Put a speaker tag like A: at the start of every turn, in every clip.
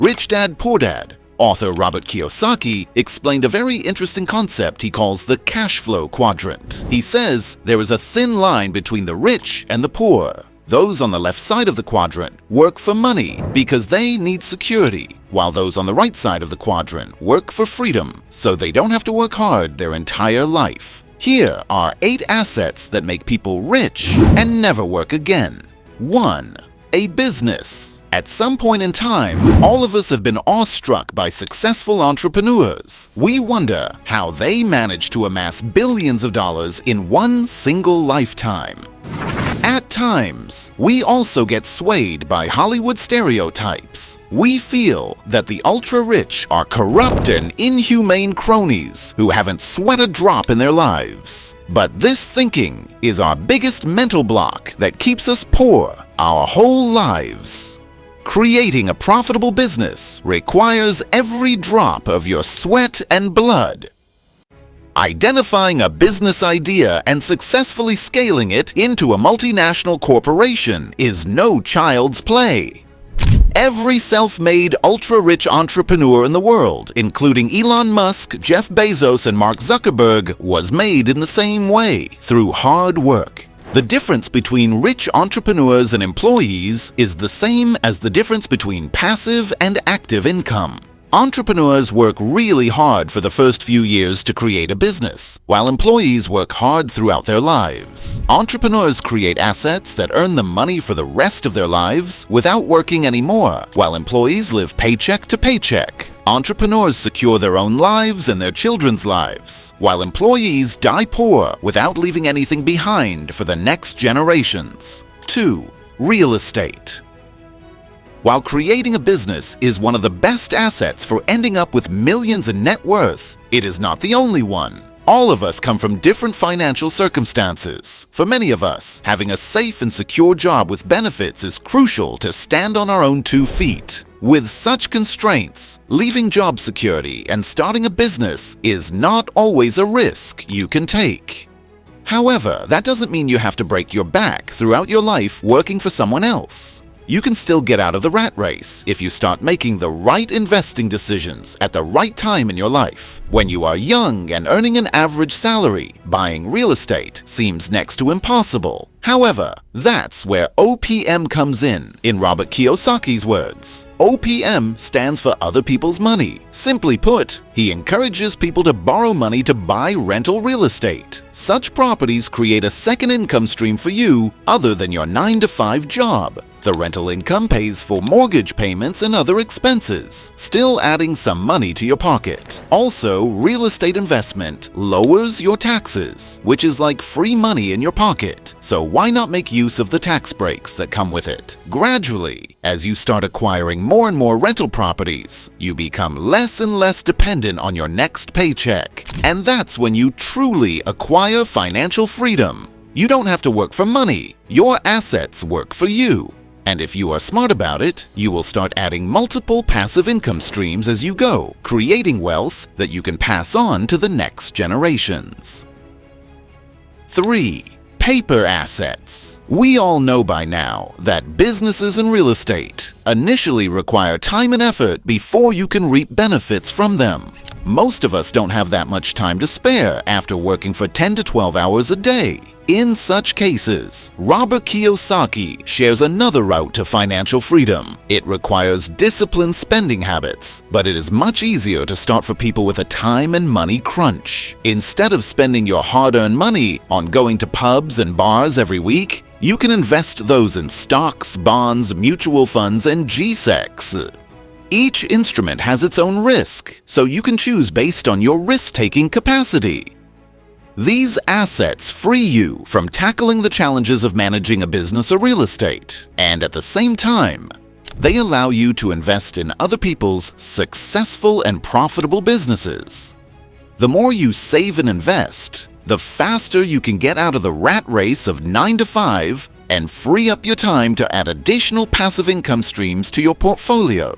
A: Rich Dad, Poor Dad, author Robert Kiyosaki explained a very interesting concept he calls the cash flow quadrant. He says there is a thin line between the rich and the poor. Those on the left side of the quadrant work for money because they need security, while those on the right side of the quadrant work for freedom, so they don't have to work hard their entire life. Here are 8 assets that make people rich and never work again. 1. A business. At some point in time, all of us have been awestruck by successful entrepreneurs. We wonder how they manage to amass billions of dollars in one single lifetime. At times, we also get swayed by Hollywood stereotypes. We feel that the ultra-rich are corrupt and inhumane cronies who haven't sweat a drop in their lives. But this thinking is our biggest mental block that keeps us poor our whole lives. Creating a profitable business requires every drop of your sweat and blood. Identifying a business idea and successfully scaling it into a multinational corporation is no child's play. Every self-made ultra-rich entrepreneur in the world, including Elon Musk, Jeff Bezos, and Mark Zuckerberg, was made in the same way, through hard work. The difference between rich entrepreneurs and employees is the same as the difference between passive and active income. Entrepreneurs work really hard for the first few years to create a business, while employees work hard throughout their lives. Entrepreneurs create assets that earn them money for the rest of their lives without working anymore, while employees live paycheck to paycheck. Entrepreneurs secure their own lives and their children's lives, while employees die poor without leaving anything behind for the next generations. 2. Real estate. While creating a business is one of the best assets for ending up with millions in net worth, it is not the only one. All of us come from different financial circumstances. For many of us, having a safe and secure job with benefits is crucial to stand on our own 2 feet. With such constraints, leaving job security and starting a business is not always a risk you can take. However, that doesn't mean you have to break your back throughout your life working for someone else. You can still get out of the rat race if you start making the right investing decisions at the right time in your life. When you are young and earning an average salary, buying real estate seems next to impossible. However, that's where OPM comes in Robert Kiyosaki's words. OPM stands for other people's money. Simply put, he encourages people to borrow money to buy rental real estate. Such properties create a second income stream for you other than your 9-to-5 job. The rental income pays for mortgage payments and other expenses, still adding some money to your pocket. Also, real estate investment lowers your taxes, which is like free money in your pocket. So why not make use of the tax breaks that come with it? Gradually, as you start acquiring more and more rental properties, you become less and less dependent on your next paycheck. And that's when you truly acquire financial freedom. You don't have to work for money. Your assets work for you. And if you are smart about it, you will start adding multiple passive income streams as you go, creating wealth that you can pass on to the next generations. 3. Paper assets. We all know by now that businesses and real estate initially require time and effort before you can reap benefits from them. Most of us don't have that much time to spare after working for 10 to 12 hours a day. In such cases, Robert Kiyosaki shares another route to financial freedom. It requires disciplined spending habits, but it is much easier to start for people with a time and money crunch. Instead of spending your hard-earned money on going to pubs and bars every week, you can invest those in stocks, bonds, mutual funds, and G-Secs. Each instrument has its own risk, so you can choose based on your risk-taking capacity. These assets free you from tackling the challenges of managing a business or real estate, and at the same time, they allow you to invest in other people's successful and profitable businesses. The more you save and invest, the faster you can get out of the rat race of 9 to 5 and free up your time to add additional passive income streams to your portfolio.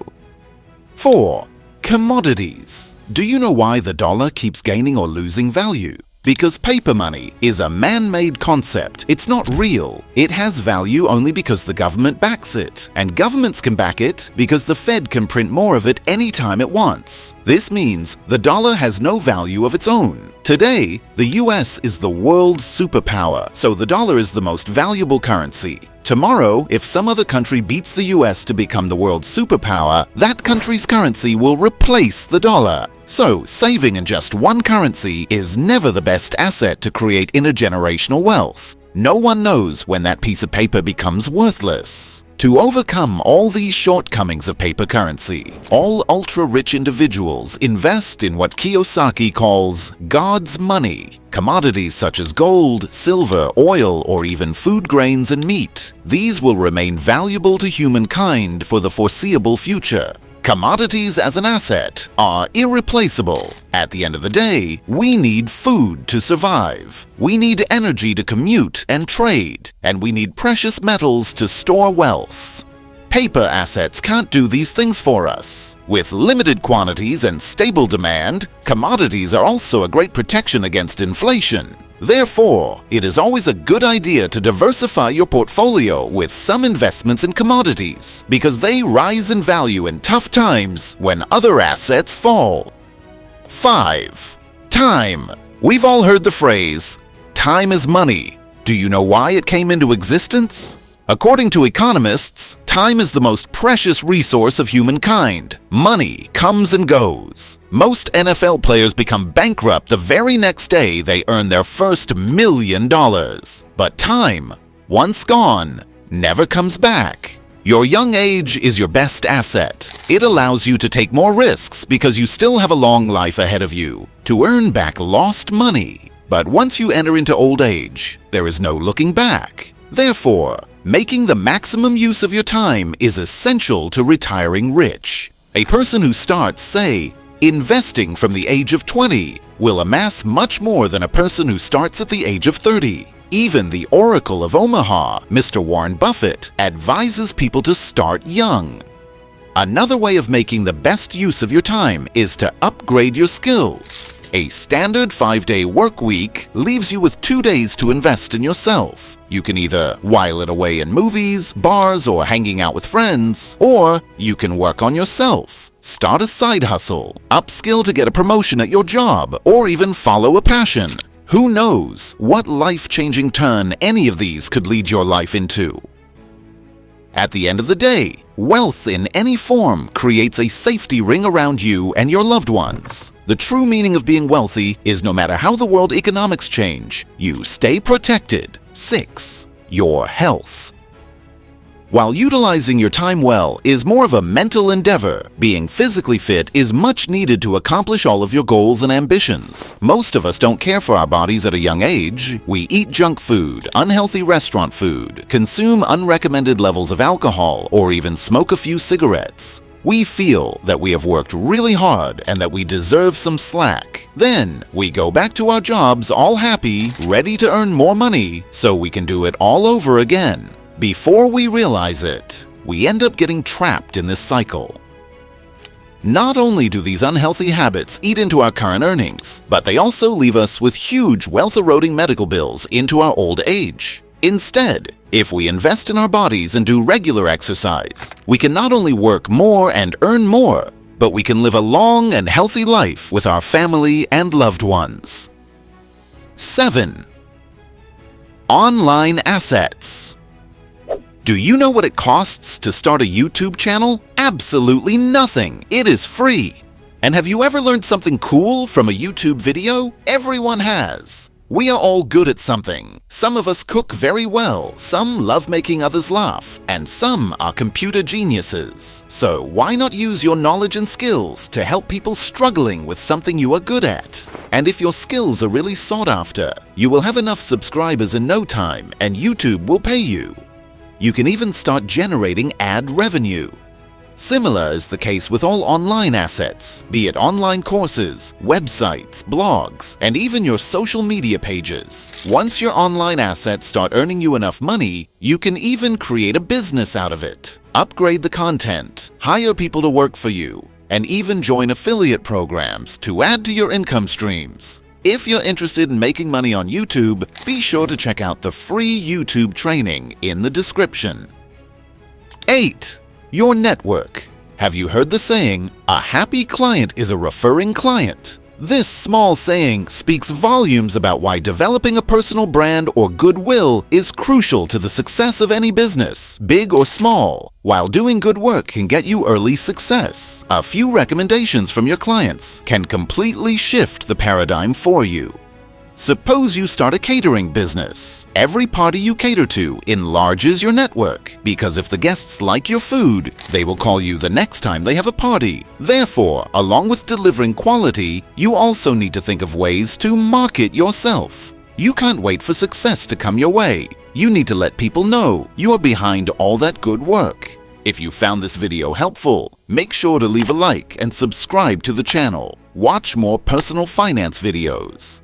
A: 4. Commodities. Do you know why the dollar keeps gaining or losing value? Because paper money is a man-made concept. It's not real. It has value only because the government backs it. And governments can back it because the Fed can print more of it anytime it wants. This means the dollar has no value of its own. Today, the US is the world superpower, so the dollar is the most valuable currency. Tomorrow, if some other country beats the US to become the world superpower, that country's currency will replace the dollar. So, saving in just one currency is never the best asset to create intergenerational wealth. No one knows when that piece of paper becomes worthless. To overcome all these shortcomings of paper currency, all ultra-rich individuals invest in what Kiyosaki calls God's money, commodities such as gold, silver, oil, or even food grains and meat. These will remain valuable to humankind for the foreseeable future. Commodities as an asset are irreplaceable. At the end of the day, we need food to survive. We need energy to commute and trade, and we need precious metals to store wealth. Paper assets can't do these things for us. With limited quantities and stable demand, commodities are also a great protection against inflation. Therefore, it is always a good idea to diversify your portfolio with some investments in commodities, because they rise in value in tough times when other assets fall. 5. Time. We've all heard the phrase, time is money. Do you know why it came into existence? According to economists, time is the most precious resource of humankind. Money comes and goes. Most NFL players become bankrupt the very next day they earn their first $1 million. But time, once gone, never comes back. Your young age is your best asset. It allows you to take more risks because you still have a long life ahead of you to earn back lost money. But once you enter into old age, there is no looking back. Therefore, making the maximum use of your time is essential to retiring rich. A person who starts, say, investing from the age of 20 will amass much more than a person who starts at the age of 30. Even the Oracle of Omaha, Mr. Warren Buffett, advises people to start young. Another way of making the best use of your time is to upgrade your skills. A standard 5-day work week leaves you with 2 days to invest in yourself. You can either while it away in movies, bars, or hanging out with friends, or you can work on yourself. Start a side hustle, upskill to get a promotion at your job, or even follow a passion. Who knows what life-changing turn any of these could lead your life into? At the end of the day, wealth in any form creates a safety ring around you and your loved ones. The true meaning of being wealthy is no matter how the world economics change, you stay protected. 6. Your health. While utilizing your time well is more of a mental endeavor, being physically fit is much needed to accomplish all of your goals and ambitions. Most of us don't care for our bodies at a young age. We eat junk food, unhealthy restaurant food, consume unrecommended levels of alcohol, or even smoke a few cigarettes. We feel that we have worked really hard and that we deserve some slack. Then we go back to our jobs all happy, ready to earn more money, so we can do it all over again. Before we realize it, we end up getting trapped in this cycle. Not only do these unhealthy habits eat into our current earnings, but they also leave us with huge wealth-eroding medical bills into our old age. Instead, if we invest in our bodies and do regular exercise, we can not only work more and earn more, but we can live a long and healthy life with our family and loved ones. 7. Online assets. Do you know what it costs to start a YouTube channel? Absolutely nothing. It is free. And have you ever learned something cool from a YouTube video? Everyone has. We are all good at something. Some of us cook very well, some love making others laugh, and some are computer geniuses. So why not use your knowledge and skills to help people struggling with something you are good at? And if your skills are really sought after, you will have enough subscribers in no time and YouTube will pay you. You can even start generating ad revenue. Similar is the case with all online assets, be it online courses, websites, blogs, and even your social media pages. Once your online assets start earning you enough money, you can even create a business out of it. Upgrade the content, hire people to work for you, and even join affiliate programs to add to your income streams. If you're interested in making money on YouTube, be sure to check out the free YouTube training in the description. 8. Your network. Have you heard the saying, "A happy client is a referring client"? This small saying speaks volumes about why developing a personal brand or goodwill is crucial to the success of any business, big or small. While doing good work can get you early success, a few recommendations from your clients can completely shift the paradigm for you. Suppose you start a catering business. Every party you cater to enlarges your network, because if the guests like your food, they will call you the next time they have a party. Therefore, along with delivering quality, you also need to think of ways to market yourself. You can't wait for success to come your way. You need to let people know you are behind all that good work. If you found this video helpful, make sure to leave a like and subscribe to the channel. Watch more personal finance videos.